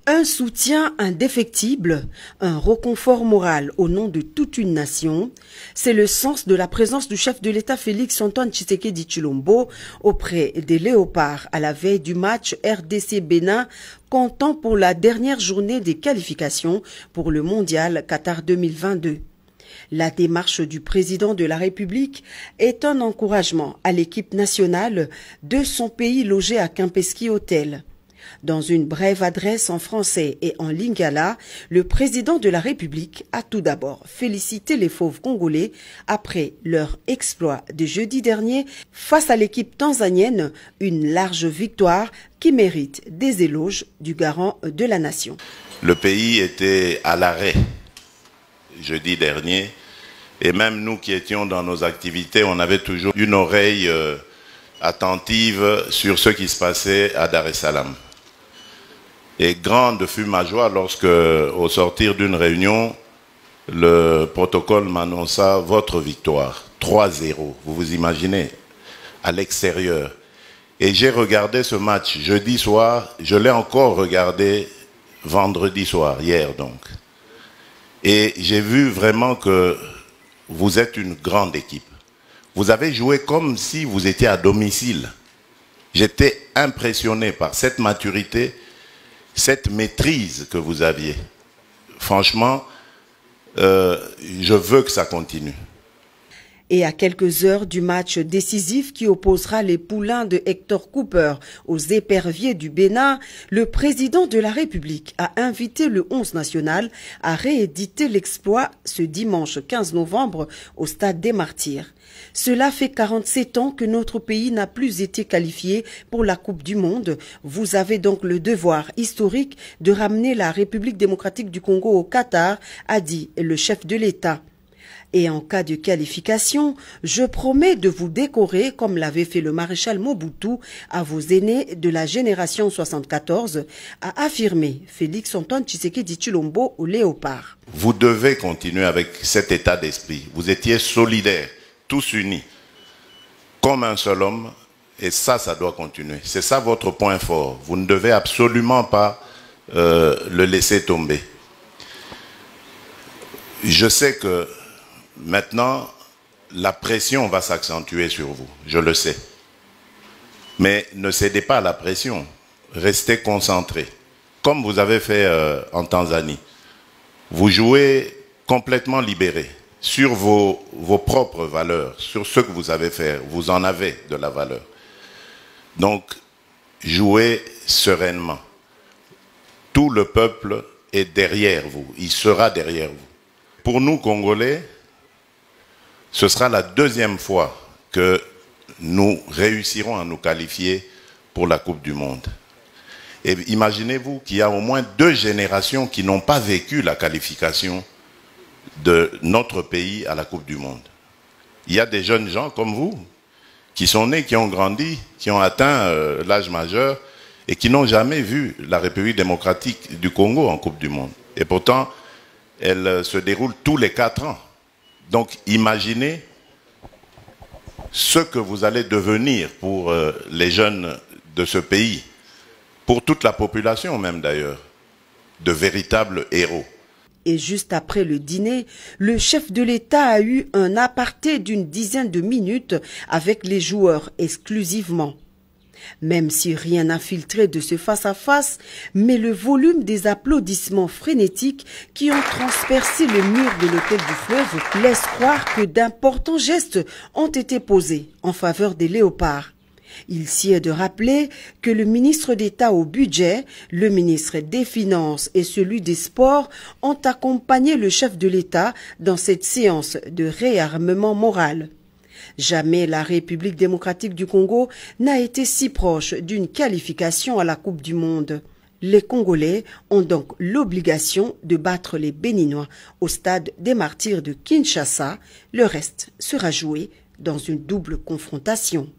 Un soutien indéfectible, un réconfort moral au nom de toute une nation, c'est le sens de la présence du chef de l'État Félix-Antoine Tshisekedi Tshilombo auprès des Léopards à la veille du match RDC-Bénin, comptant pour la dernière journée des qualifications pour le Mondial Qatar 2022. La démarche du président de la République est un encouragement à l'équipe nationale de son pays logé à Kempinski Hotel. Dans une brève adresse en français et en lingala, le président de la République a tout d'abord félicité les fauves congolais après leur exploit de jeudi dernier face à l'équipe tanzanienne, une large victoire qui mérite des éloges du garant de la nation. Le pays était à l'arrêt jeudi dernier et même nous qui étions dans nos activités, on avait toujours une oreille attentive sur ce qui se passait à Dar es Salaam. Et grande fut ma joie lorsque, au sortir d'une réunion, le protocole m'annonça votre victoire, 3-0. Vous vous imaginez, à l'extérieur. Et j'ai regardé ce match jeudi soir, je l'ai encore regardé vendredi soir, hier donc. Et j'ai vu vraiment que vous êtes une grande équipe. Vous avez joué comme si vous étiez à domicile. J'étais impressionné par cette maturité, cette maîtrise que vous aviez. Franchement, je veux que ça continue. Et à quelques heures du match décisif qui opposera les poulains de Hector Cooper aux éperviers du Bénin, le président de la République a invité le 11 national à rééditer l'exploit ce dimanche 15 novembre au Stade des Martyrs. Cela fait 47 ans que notre pays n'a plus été qualifié pour la Coupe du Monde. Vous avez donc le devoir historique de ramener la République démocratique du Congo au Qatar, a dit le chef de l'État. Et en cas de qualification, je promets de vous décorer comme l'avait fait le maréchal Mobutu à vos aînés de la génération 74, a affirmé Félix-Antoine Tshisekedi Tshilombo au Léopard. Vous devez continuer avec cet état d'esprit. Vous étiez solidaires, tous unis, comme un seul homme, et ça doit continuer. C'est ça votre point fort. Vous ne devez absolument pas le laisser tomber. Je sais que maintenant, la pression va s'accentuer sur vous, je le sais. Mais ne cédez pas à la pression, restez concentrés. Comme vous avez fait en Tanzanie, vous jouez complètement libéré sur vos propres valeurs, sur ce que vous savez faire, vous en avez de la valeur. Donc, jouez sereinement. Tout le peuple est derrière vous, il sera derrière vous. Pour nous, Congolais, ce sera la deuxième fois que nous réussirons à nous qualifier pour la Coupe du Monde. Et imaginez-vous qu'il y a au moins 2 générations qui n'ont pas vécu la qualification de notre pays à la Coupe du Monde. Il y a des jeunes gens comme vous qui sont nés, qui ont grandi, qui ont atteint l'âge majeur et qui n'ont jamais vu la République démocratique du Congo en Coupe du Monde. Et pourtant, elle se déroule tous les 4 ans. Donc imaginez ce que vous allez devenir pour les jeunes de ce pays, pour toute la population même d'ailleurs, de véritables héros. Et juste après le dîner, le chef de l'État a eu un aparté d'une dizaine de minutes avec les joueurs exclusivement. Même si rien n'a filtré de ce face-à-face, mais le volume des applaudissements frénétiques qui ont transpercé le mur de l'hôtel du Fleuve laisse croire que d'importants gestes ont été posés en faveur des Léopards. Il s'y est de rappeler que le ministre d'État au budget, le ministre des Finances et celui des Sports ont accompagné le chef de l'État dans cette séance de réarmement moral. Jamais la République démocratique du Congo n'a été si proche d'une qualification à la Coupe du Monde. Les Congolais ont donc l'obligation de battre les Béninois au Stade des Martyrs de Kinshasa. Le reste sera joué dans une double confrontation.